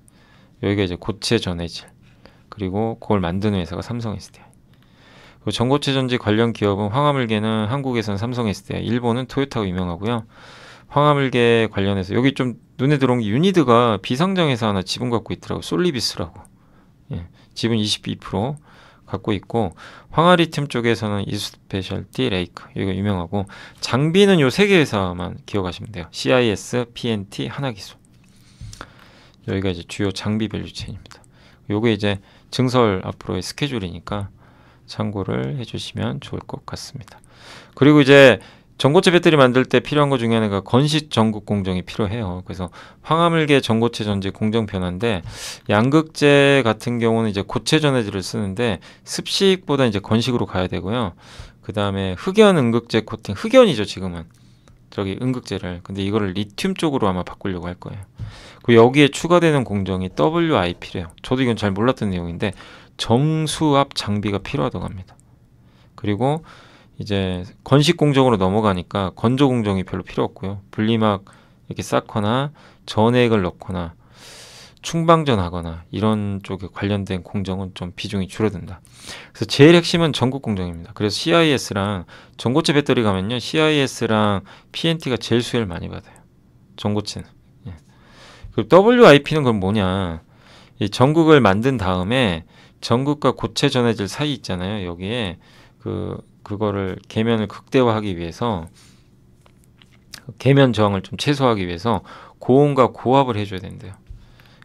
여기가 이제 고체 전해질. 그리고 그걸 만드는 회사가 삼성 SDI. 그리고 전고체 전지 관련 기업은 황화물계는 한국에서는 삼성 SDI, 일본은 토요타가 유명하고요. 황화물계 관련해서 여기 좀 눈에 들어온 게 유니드가 비상장 회사 하나 지분 갖고 있더라고. 솔리비스라고. 예, 지분 22% 갖고 있고 황화리튬 쪽에서는 이스페셜티, 레이크 이거 유명하고 장비는 요 3개 회사만 기억하시면 돼요. CIS, PNT, 하나기술. 여기가 이제 주요 장비 밸류체인입니다. 요게 이제 증설 앞으로의 스케줄이니까 참고를 해주시면 좋을 것 같습니다. 그리고 이제 전고체 배터리 만들 때 필요한 것 중에 하나가 건식 전극 공정이 필요해요. 그래서 황화물계 전고체 전지 공정 변화인데, 양극재 같은 경우는 이제 고체 전해질을 쓰는데 습식보다 이제 건식으로 가야 되고요. 그 다음에 흑연 음극재 코팅, 흑연이죠 지금은, 저기 음극재를. 근데 이거를 리튬 쪽으로 아마 바꾸려고 할 거예요. 그 여기에 추가되는 공정이 WIP래요. 저도 이건 잘 몰랐던 내용인데 정수압 장비가 필요하다고 합니다. 그리고 이제 건식 공정으로 넘어가니까 건조 공정이 별로 필요 없고요. 분리막 이렇게 쌓거나 전액을 넣거나 충방전하거나 이런 쪽에 관련된 공정은 좀 비중이 줄어든다. 그래서 제일 핵심은 전극 공정입니다. 그래서 CIS랑 전고체 배터리 가면요, CIS랑 PNT가 제일 수혜를 많이 받아요. 전고체는. 예. 그리고 WIP는 그럼 뭐냐? 이 전극을 만든 다음에 전극과 고체 전해질 사이 있잖아요. 여기에 그거를 계면을 극대화하기 위해서, 계면 저항을 좀 최소화하기 위해서 고온과 고압을 해줘야 된대요.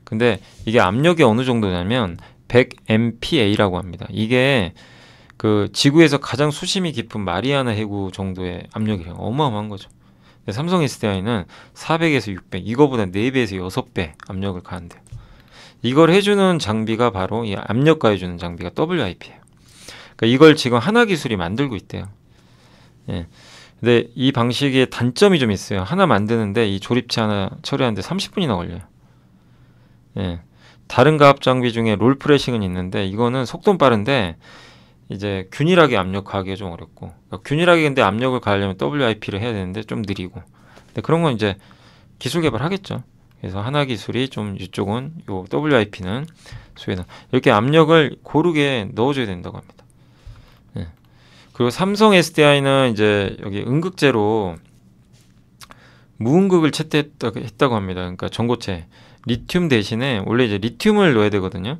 근데 이게 압력이 어느 정도냐면 100MPa라고 합니다. 이게 그 지구에서 가장 수심이 깊은 마리아나 해구 정도의 압력이래요. 어마어마한 거죠. 근데 삼성 SDI는 400에서 600, 이거보다 4배에서 6배 압력을 가한대요. 이걸 해주는 장비가 바로 이 압력 가해주는 장비가 WIP예요. 그러니까 이걸 지금 하나기술이 만들고 있대요. 예. 근데 이 방식의 단점이 좀 있어요. 하나 만드는데 이 조립체 하나 처리하는데 30분이나 걸려요. 예. 다른 가압 장비 중에 롤프레싱은 있는데 이거는 속도는 빠른데 이제 균일하게 압력 가하기가 좀 어렵고, 그러니까 균일하게 근데 압력을 가하려면 WIP를 해야 되는데 좀 느리고, 근데 그런 건 이제 기술 개발하겠죠. 그래서 하나 기술이 좀 이쪽은 요 WIP는 수혜다. 이렇게 압력을 고르게 넣어줘야 된다고 합니다. 예. 그리고 삼성 SDI는 이제 여기 음극재로 무음극을 채택했다고 합니다. 그러니까 전고체 리튬 대신에, 원래 이제 리튬을 넣어야 되거든요.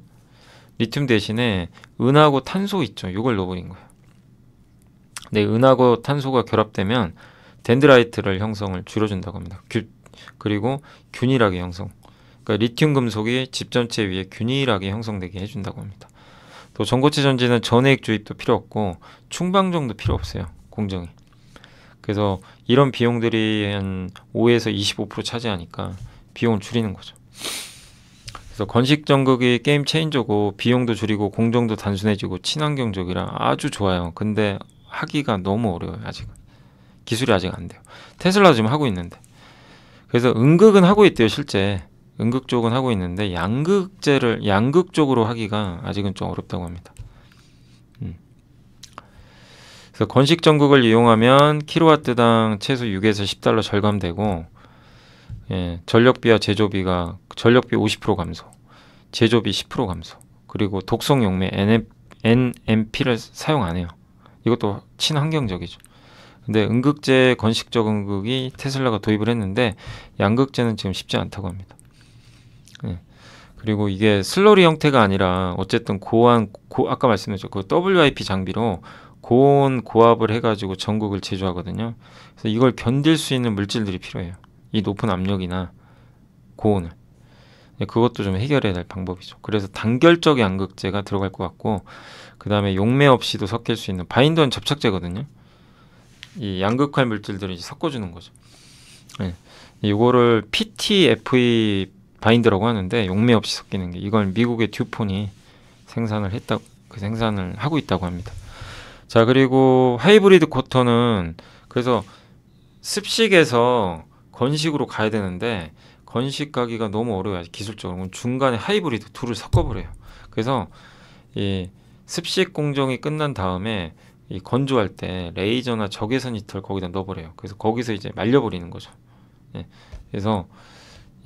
리튬 대신에 은하고 탄소 있죠. 이걸 넣어버린 거예요. 근데 은하고 탄소가 결합되면 덴드라이트를 형성을 줄여준다고 합니다. 그리고 균일하게 형성. 그러니까 리튬 금속이 집 전체 위에 균일하게 형성되게 해준다고 합니다. 또 전고체 전지는 전해액 주입도 필요 없고 충방정도 필요 없어요. 공정이. 그래서 이런 비용들이 한 5에서 25% 차지하니까 비용을 줄이는 거죠. 그래서 건식 전극이 게임 체인저고 비용도 줄이고 공정도 단순해지고 친환경적이라 아주 좋아요. 근데 하기가 너무 어려워요. 아직은. 기술이 아직 안 돼요. 테슬라 지금 하고 있는데. 그래서 음극은 하고 있대요. 실제 음극 쪽은 하고 있는데 양극 쪽으로 하기가 아직은 좀 어렵다고 합니다. 그래서 건식 전극을 이용하면 킬로와트당 최소 6에서 10달러 절감되고, 예, 전력비 50% 감소, 제조비 10% 감소, 그리고 독성 용매 NMP를 사용 안 해요. 이것도 친환경적이죠. 근데 음극재 건식적 음극이 테슬라가 도입을 했는데 양극재는 지금 쉽지 않다고 합니다. 예. 그리고 이게 슬러리 형태가 아니라 어쨌든 아까 말씀드렸죠. 그 WIP 장비로 고온 고압을 해가지고 전극을 제조하거든요. 그래서 이걸 견딜 수 있는 물질들이 필요해요. 이 높은 압력이나 고온을. 그것도 좀 해결해야 될 방법이죠. 그래서 단결적 양극재가 들어갈 것 같고, 그 다음에 용매 없이도 섞일 수 있는 바인더는 접착제거든요. 이 양극할 물질들을 이제 섞어주는 거죠. 네. 이거를 PTFE 바인더라고 하는데 용매 없이 섞이는 게, 이걸 미국의 듀폰이 생산을 하고 있다고 합니다. 자, 그리고 하이브리드 쿼터는 그래서 습식에서 건식으로 가야 되는데 건식 가기가 너무 어려워요. 기술적으로. 중간에 하이브리드 둘을 섞어버려요. 그래서 이 습식 공정이 끝난 다음에 이 건조할 때 레이저나 적외선 히터를 거기다 넣어버려요. 그래서 거기서 이제 말려버리는 거죠. 예. 그래서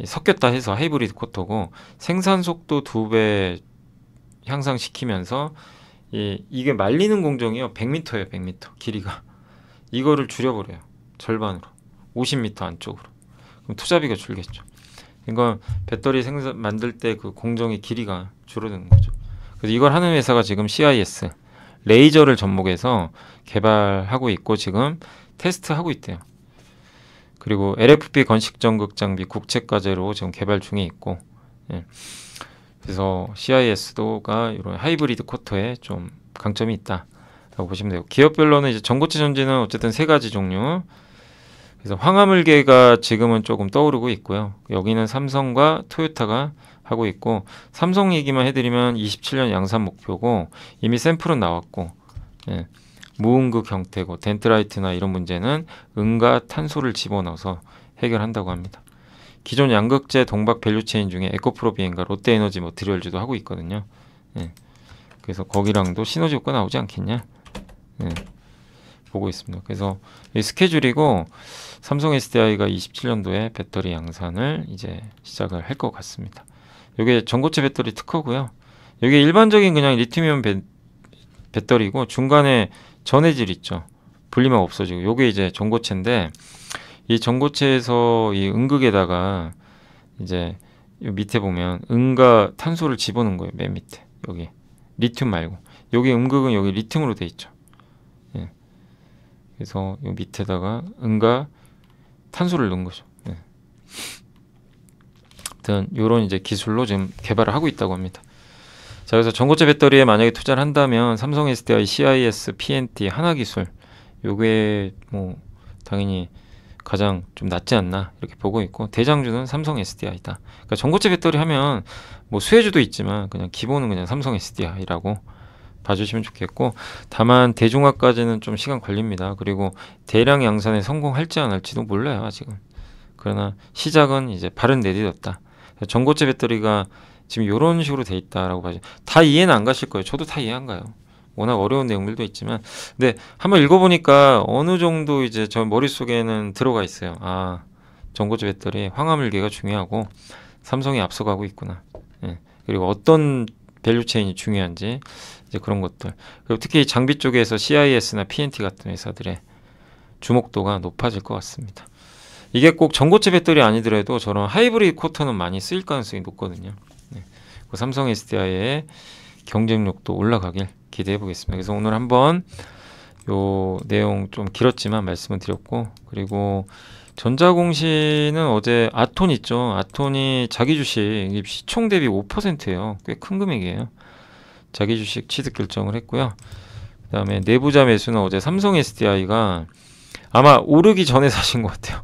섞였다 해서 하이브리드 쿼터고, 생산 속도 2배 향상시키면서 이게 말리는 공정이요 100m예요. 100m 길이가. 이거를 줄여버려요. 절반으로. 50m 안쪽으로. 그럼 투자비가 줄겠죠. 이건 배터리 만들 때 그 공정의 길이가 줄어드는 거죠. 그래서 이걸 하는 회사가 지금 CIS 레이저를 접목해서 개발하고 있고 지금 테스트하고 있대요. 그리고 LFP 건식 전극 장비 국책과제로 지금 개발 중에 있고, 예. 그래서 CIS도가 이런 하이브리드 쿼터에 좀 강점이 있다라고 보시면 돼요. 기업별로는 이제 전고체 전지는 어쨌든 세 가지 종류. 그래서 황화물계가 지금은 조금 떠오르고 있고요. 여기는 삼성과 토요타가 하고 있고, 삼성 얘기만 해드리면 27년 양산 목표고 이미 샘플은 나왔고, 예, 무응급 형태고 덴트라이트나 이런 문제는 은과 탄소를 집어넣어서 해결한다고 합니다. 기존 양극재 동박 밸류체인 중에 에코프로비엔과 롯데에너지 머티리얼즈도 하고 있거든요. 예, 그래서 거기랑도 시너지 효과 나오지 않겠냐, 예, 보고 있습니다. 그래서 이 스케줄이고 삼성 SDI가 27년도에 배터리 양산을 이제 시작을 할 것 같습니다. 이게 전고체 배터리 특허고요. 이게 일반적인 그냥 리튬이온 배터리고 중간에 전해질 있죠. 분리막 없어지고 요게 이제 전고체인데, 이 전고체에서 이 음극에다가 이제 요 밑에 보면 은과 탄소를 집어넣은 거예요. 맨 밑에 여기 리튬 말고, 여기 음극은 여기 리튬으로 돼 있죠. 예. 그래서 요 밑에다가 은과 탄소를 넣은 거죠. 예. 아무튼 요런 이제 기술로 지금 개발을 하고 있다고 합니다. 자, 그래서 전고체 배터리에 만약에 투자를 한다면 삼성 SDI, CIS, PNT, 하나기술 요게 뭐 당연히 가장 좀 낫지 않나 이렇게 보고 있고, 대장주는 삼성 SDI다. 그러니까 전고체 배터리 하면 뭐 수혜주도 있지만 그냥 기본은 그냥 삼성 SDI라고 봐주시면 좋겠고, 다만 대중화까지는 좀 시간 걸립니다. 그리고 대량 양산에 성공할지 안 할지도 몰라요 아직은. 그러나 시작은 이제 발은 내딛었다. 전고체 배터리가 지금 이런 식으로 돼 있다라고 봐죠. 다 이해는 안 가실 거예요. 저도 다 이해 안 가요. 워낙 어려운 내용들도 있지만, 근데 한번 읽어보니까 어느 정도 이제 저 머릿속에는 들어가 있어요. 아, 전고체 배터리 황화물계가 중요하고 삼성이 앞서가고 있구나. 예. 그리고 어떤 밸류체인이 중요한지 이제 그런 것들. 그리고 특히 장비 쪽에서 CIS나 PNT 같은 회사들의 주목도가 높아질 것 같습니다. 이게 꼭 전고체 배터리 아니더라도 저런 하이브리드 쿼터는 많이 쓰일 가능성이 높거든요. 네. 그 삼성 SDI의 경쟁력도 올라가길 기대해 보겠습니다. 그래서 오늘 한번 요 내용 좀 길었지만 말씀을 드렸고, 그리고 전자공시는 어제 아톤 있죠. 아톤이 자기 주식 시총 대비 5%예요. 꽤 큰 금액이에요. 자기 주식 취득 결정을 했고요. 그다음에 내부자 매수는 어제 삼성 SDI가 아마 오르기 전에 사신 것 같아요.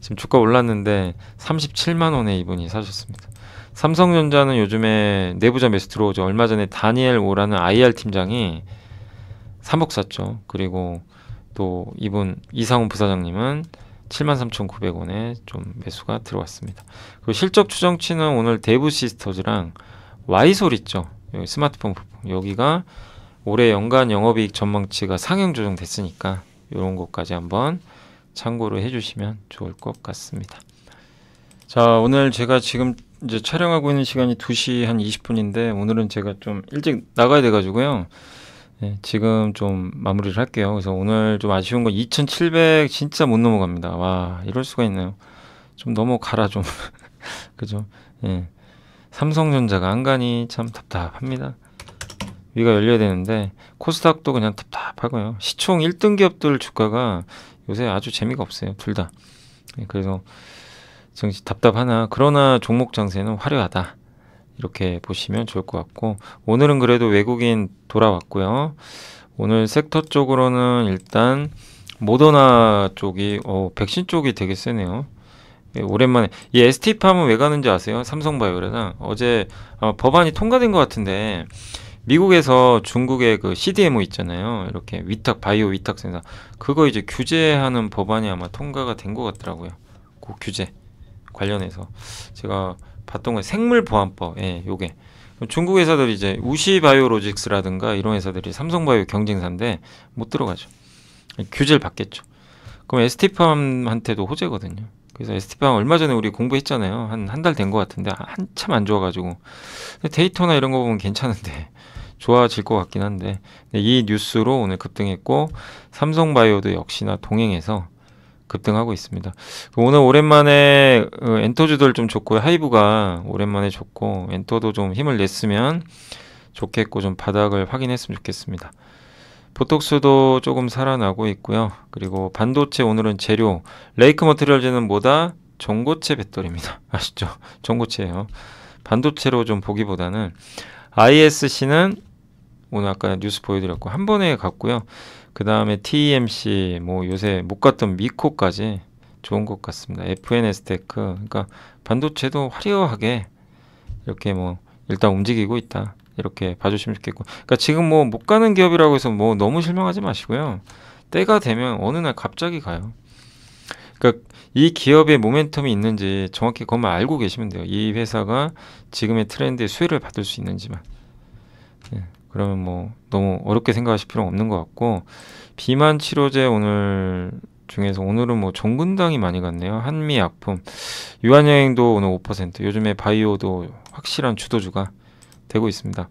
지금 주가 올랐는데 37만 원에 이분이 사셨습니다. 삼성전자는 요즘에 내부자 매수 들어오죠. 얼마 전에 다니엘 오라는 IR 팀장이 3억 샀죠. 그리고 또 이분 이상훈 부사장님은 73,900원에 좀 매수가 들어왔습니다. 그리고 실적 추정치는 오늘 대부시스터즈랑 와이솔 있죠. 여기 스마트폰 부품. 여기가 올해 연간 영업이익 전망치가 상향 조정됐으니까 이런 것까지 한번 참고를 해주시면 좋을 것 같습니다. 자, 오늘 제가 지금 이제 촬영하고 있는 시간이 2시 한 20분인데 오늘은 제가 좀 일찍 나가야 돼가지고요. 네, 지금 좀 마무리를 할게요. 그래서 오늘 좀 아쉬운 건 2700 진짜 못 넘어갑니다. 와, 이럴 수가 있나요? 좀 넘어가라 좀. 그죠? 예. 삼성전자가 안가니 참 답답합니다. 위가 열려야 되는데 코스닥도 그냥 답답하고요. 시총 1등 기업들 주가가 요새 아주 재미가 없어요. 둘 다. 예, 그래서 정신 답답하나, 그러나 종목 장세는 화려하다. 이렇게 보시면 좋을 것 같고, 오늘은 그래도 외국인 돌아왔고요. 오늘 섹터 쪽으로는 일단 모더나 쪽이 백신 쪽이 되게 세네요. 예, 오랜만에. 이 ST팜은 왜 가는지 아세요? 삼성바이오레나 어제 법안이 통과된 것 같은데, 미국에서 중국의 그 CDMO 있잖아요. 이렇게 위탁 바이오 위탁 생산, 그거 이제 규제하는 법안이 아마 통과가 된 것 같더라고요. 그 규제 관련해서 제가 봤던 거 생물보안법. 예, 요게 중국 회사들이 이제 우시바이오로직스라든가 이런 회사들이 삼성바이오 경쟁사인데 못 들어가죠. 규제를 받겠죠. 그럼 ST팜한테도 호재거든요. 그래서 ST팜 얼마 전에 우리 공부했잖아요. 한 달 된 것 같은데 한참 안 좋아가지고, 데이터나 이런 거 보면 괜찮은데 좋아질 것 같긴 한데, 이 뉴스로 오늘 급등했고, 삼성바이오도 역시나 동행해서 급등하고 있습니다. 오늘 오랜만에 엔터주들 좀 좋고요. 하이브가 오랜만에 좋고, 엔터도 좀 힘을 냈으면 좋겠고, 좀 바닥을 확인했으면 좋겠습니다. 보톡스도 조금 살아나고 있고요. 그리고 반도체 오늘은 재료, 레이크 머티리얼즈는 뭐다? 전고체 배터리입니다. 아시죠? 전고체예요. 반도체로 좀 보기보다는 ISC는 오늘 아까 뉴스 보여드렸고 한 번에 갔고요. 그 다음에 TMC 뭐 요새 못 갔던 미코까지 좋은 것 같습니다. FNS테크 그러니까 반도체도 화려하게 이렇게 뭐 일단 움직이고 있다. 이렇게 봐주시면 좋겠고 그러니까 지금 뭐 못 가는 기업이라고 해서 뭐 너무 실망하지 마시고요. 때가 되면 어느 날 갑자기 가요. 그러니까 이 기업의 모멘텀이 있는지 정확히 그것만 알고 계시면 돼요. 이 회사가 지금의 트렌드의 수혜를 받을 수 있는지만. 예, 그러면 뭐 너무 어렵게 생각하실 필요는 없는 것 같고 비만 치료제 오늘 중에서 오늘은 뭐 종근당이 많이 갔네요. 한미약품, 유한여행도 오늘 5%, 요즘에 바이오도 확실한 주도주가 되고 있습니다.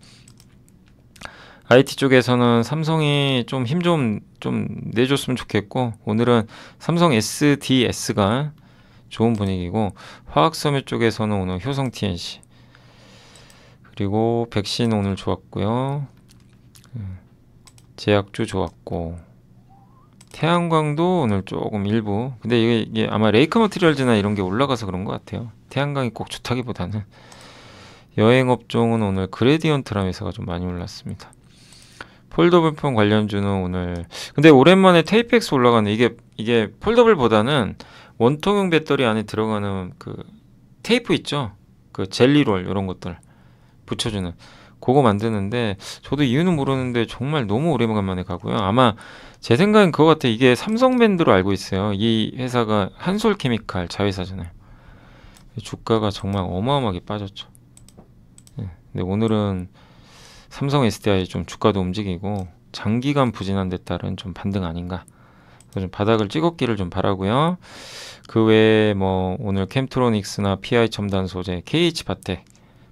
IT 쪽에서는 삼성이 좀 힘 좀 내줬으면 좋겠고 오늘은 삼성 SDS가 좋은 분위기고 화학섬유 쪽에서는 오늘 효성 TNC 그리고 백신 오늘 좋았고요. 제약주 좋았고 태양광도 오늘 조금 일부 근데 이게 아마 레이크 머티리얼즈나 이런 게 올라가서 그런 것 같아요. 태양광이 꼭 좋다기보다는 여행업종은 오늘 그레디언트라는 회사가 좀 많이 올랐습니다. 폴더블폰 관련주는 오늘 근데 오랜만에 테이프엑스 올라가는 이게 폴더블보다는 원통형 배터리 안에 들어가는 그 테이프 있죠? 그 젤리롤 이런 것들 붙여주는 그거 만드는데 저도 이유는 모르는데 정말 너무 오래간만에 가고요. 아마 제 생각엔 그거 같아. 이게 삼성밴드로 알고 있어요. 이 회사가 한솔케미칼 자회사잖아요. 주가가 정말 어마어마하게 빠졌죠. 근데 오늘은 삼성 SDI 좀 주가도 움직이고 장기간 부진한 데 따른 좀 반등 아닌가. 좀 바닥을 찍었기를 좀 바라고요. 그 외에 뭐 오늘 캠트로닉스나 PI 첨단 소재, KH바텍,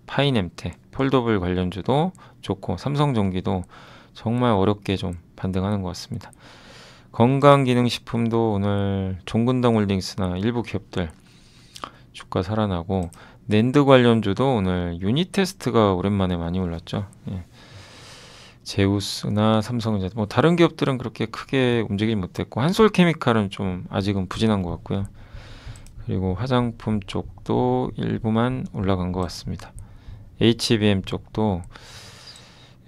파이nem텍, 폴더블 관련주도 좋고 삼성전기도 정말 어렵게 좀 반등하는 것 같습니다. 건강기능식품도 오늘 종근당홀딩스나 일부 기업들 주가 살아나고 낸드 관련주도 오늘 유니테스트가 오랜만에 많이 올랐죠. 예. 제우스나 삼성전자 뭐 다른 기업들은 그렇게 크게 움직이지 못했고 한솔케미칼은 좀 아직은 부진한 것 같고요. 그리고 화장품 쪽도 일부만 올라간 것 같습니다. HBM 쪽도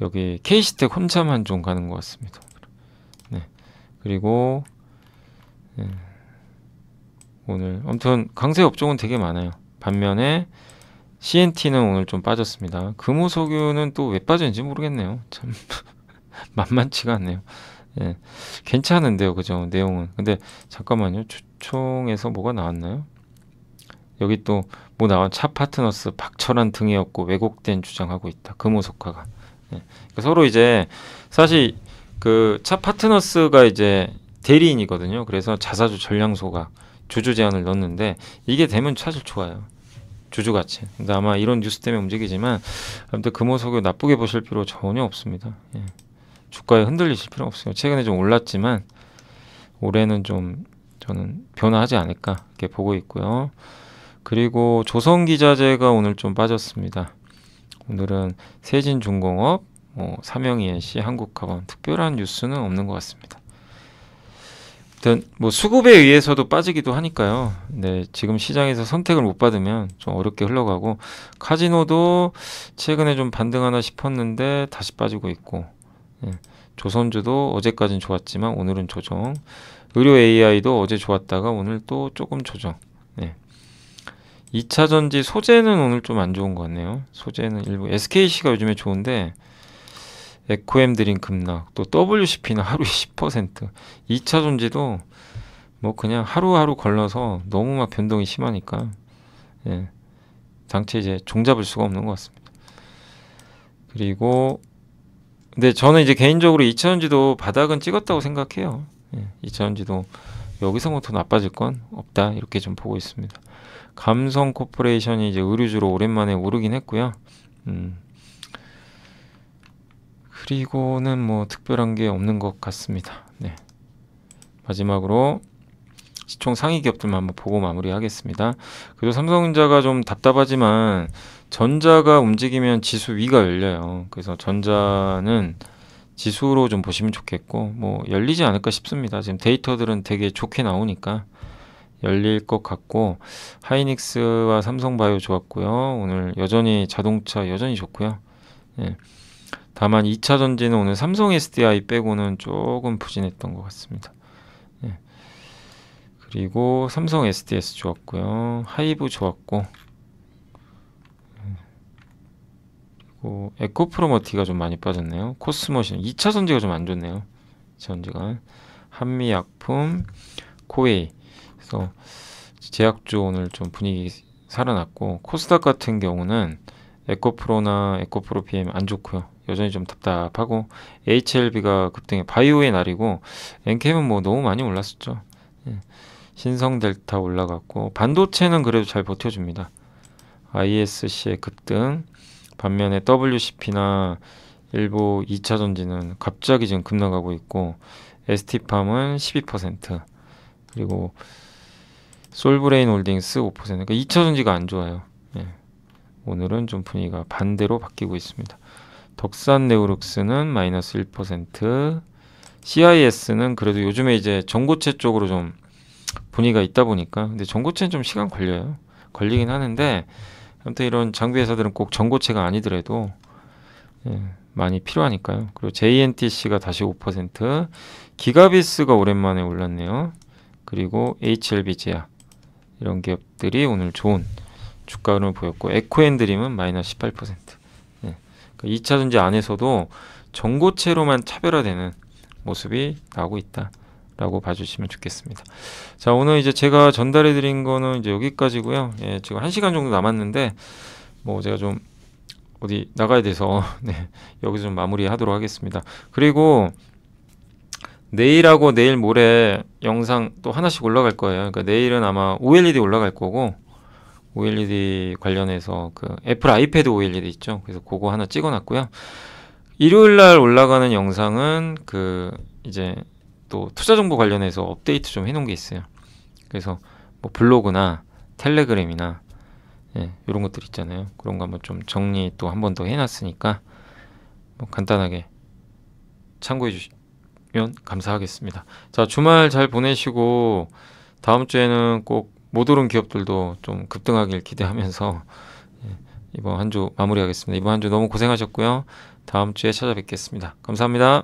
여기 K시텍 혼자만 좀 가는 것 같습니다. 네. 그리고 오늘 아무튼 강세 업종은 되게 많아요. 반면에 CNT는 오늘 좀 빠졌습니다. 금호석유는 또 왜 빠졌는지 모르겠네요. 참 만만치가 않네요. 예, 괜찮은데요, 그죠? 내용은. 근데 잠깐만요. 주총에서 뭐가 나왔나요? 여기 또 뭐 나온 차 파트너스 박철환 등이었고 왜곡된 주장하고 있다. 금호석화가. 예, 그러니까 서로 이제 사실 그 차 파트너스가 이제 대리인이거든요. 그래서 자사주 전량소각 주주 제한을 넣었는데 이게 되면 사실 좋아요. 주주가치. 근데 아마 이런 뉴스 때문에 움직이지만 아무튼 금호석유 나쁘게 보실 필요 전혀 없습니다. 예. 주가에 흔들리실 필요 없어요. 최근에 좀 올랐지만 올해는 좀 저는 변화하지 않을까 이렇게 보고 있고요. 그리고 조선기자재가 오늘 좀 빠졌습니다. 오늘은 세진중공업, 뭐 삼영-ENC, 한국화원 특별한 뉴스는 없는 것 같습니다. 일단 뭐 수급에 의해서도 빠지기도 하니까요. 네, 지금 시장에서 선택을 못 받으면 좀 어렵게 흘러가고 카지노도 최근에 좀 반등하나 싶었는데 다시 빠지고 있고 예, 조선주도 어제까지는 좋았지만 오늘은 조정. 의료 AI도 어제 좋았다가 오늘 또 조금 조정. 네. 2차전지 소재는 오늘 좀 안 좋은 것 같네요. 소재는 일부 SKC가 요즘에 좋은데 에코엠 드림 급락, 또 WCP는 하루에 10%. 2차 전지도 뭐 그냥 하루하루 걸러서 너무 막 변동이 심하니까 예, 당최 이제 종잡을 수가 없는 것 같습니다. 그리고 근데 저는 이제 개인적으로 2차 전지도 바닥은 찍었다고 생각해요. 예, 2차 전지도 여기서 뭐 더 나빠질 건 없다 이렇게 좀 보고 있습니다. 감성 코퍼레이션이 이제 의류주로 오랜만에 오르긴 했고요. 그리고는 뭐 특별한 게 없는 것 같습니다. 네. 마지막으로 시총 상위 기업들만 한번 보고 마무리하겠습니다. 그리고 삼성전자가 좀 답답하지만 전자가 움직이면 지수 위가 열려요. 그래서 전자는 지수로 좀 보시면 좋겠고 뭐 열리지 않을까 싶습니다. 지금 데이터들은 되게 좋게 나오니까 열릴 것 같고, 하이닉스와 삼성바이오 좋았고요. 오늘 여전히 자동차 여전히 좋고요. 예. 다만 2차 전지는 오늘 삼성 SDI 빼고는 조금 부진했던 것 같습니다. 예. 그리고 삼성 SDS 좋았고요. 하이브 좋았고, 그리고 에코프로머티가 좀 많이 빠졌네요. 코스모신 2차 전지가 좀 안 좋네요. 2차 전지가 한미약품, 코웨이. 그래서 제약주 오늘 좀 분위기 살아났고, 코스닥 같은 경우는 에코프로나 에코프로 PM 안 좋고요. 여전히 좀 답답하고, HLB가 급등해 바이오의 날이고, 엔캠은 뭐 너무 많이 올랐었죠. 예. 신성델타 올라갔고, 반도체는 그래도 잘 버텨줍니다. ISC의 급등, 반면에 WCP나 일부 2차 전지는 갑자기 지금 급락하고 있고, ST팜은 12%, 그리고 솔브레인 홀딩스 5%. 그러니까 2차 전지가 안 좋아요. 예. 오늘은 좀 분위기가 반대로 바뀌고 있습니다. 덕산 네오룩스는 마이너스 1%, CIS는 그래도 요즘에 이제 전고체 쪽으로 좀 분위기가 있다 보니까, 근데 전고체는 좀 시간 걸려요. 걸리긴 하는데, 아무튼 이런 장비 회사들은 꼭 전고체가 아니더라도 예, 많이 필요하니까요. 그리고 JNTC가 다시 5%, 기가비스가 오랜만에 올랐네요. 그리고 HLB 제약, 이런 기업들이 오늘 좋은 주가 흐름을 보였고, 에코앤드림은 마이너스 18%. 예, 그러니까 2차 전지 안에서도 전고체로만 차별화되는 모습이 나오고 있다라고 봐주시면 좋겠습니다. 자, 오늘 이제 제가 전달해 드린 거는 이제 여기까지고요. 예, 지금 1시간 정도 남았는데 뭐 제가 좀 어디 나가야 돼서 네, 여기서 좀 마무리하도록 하겠습니다. 그리고 내일하고 내일 모레 영상 또 하나씩 올라갈 거예요. 그러니까 내일은 아마 OLED 올라갈 거고, OLED 관련해서 그 애플 아이패드 OLED 있죠. 그래서 그거 하나 찍어놨고요. 일요일 날 올라가는 영상은 그 이제 또 투자 정보 관련해서 업데이트 좀 해놓은 게 있어요. 그래서 뭐 블로그나 텔레그램이나 예, 이런 것들 있잖아요. 그런 거 한번 좀 정리 또 한 번 더 해놨으니까 뭐 간단하게 참고해 주시면 감사하겠습니다. 자, 주말 잘 보내시고 다음 주에는 꼭 못 오른 기업들도 좀 급등하길 기대하면서 예, 이번 한 주 마무리하겠습니다. 이번 한 주 너무 고생하셨고요. 다음 주에 찾아뵙겠습니다. 감사합니다.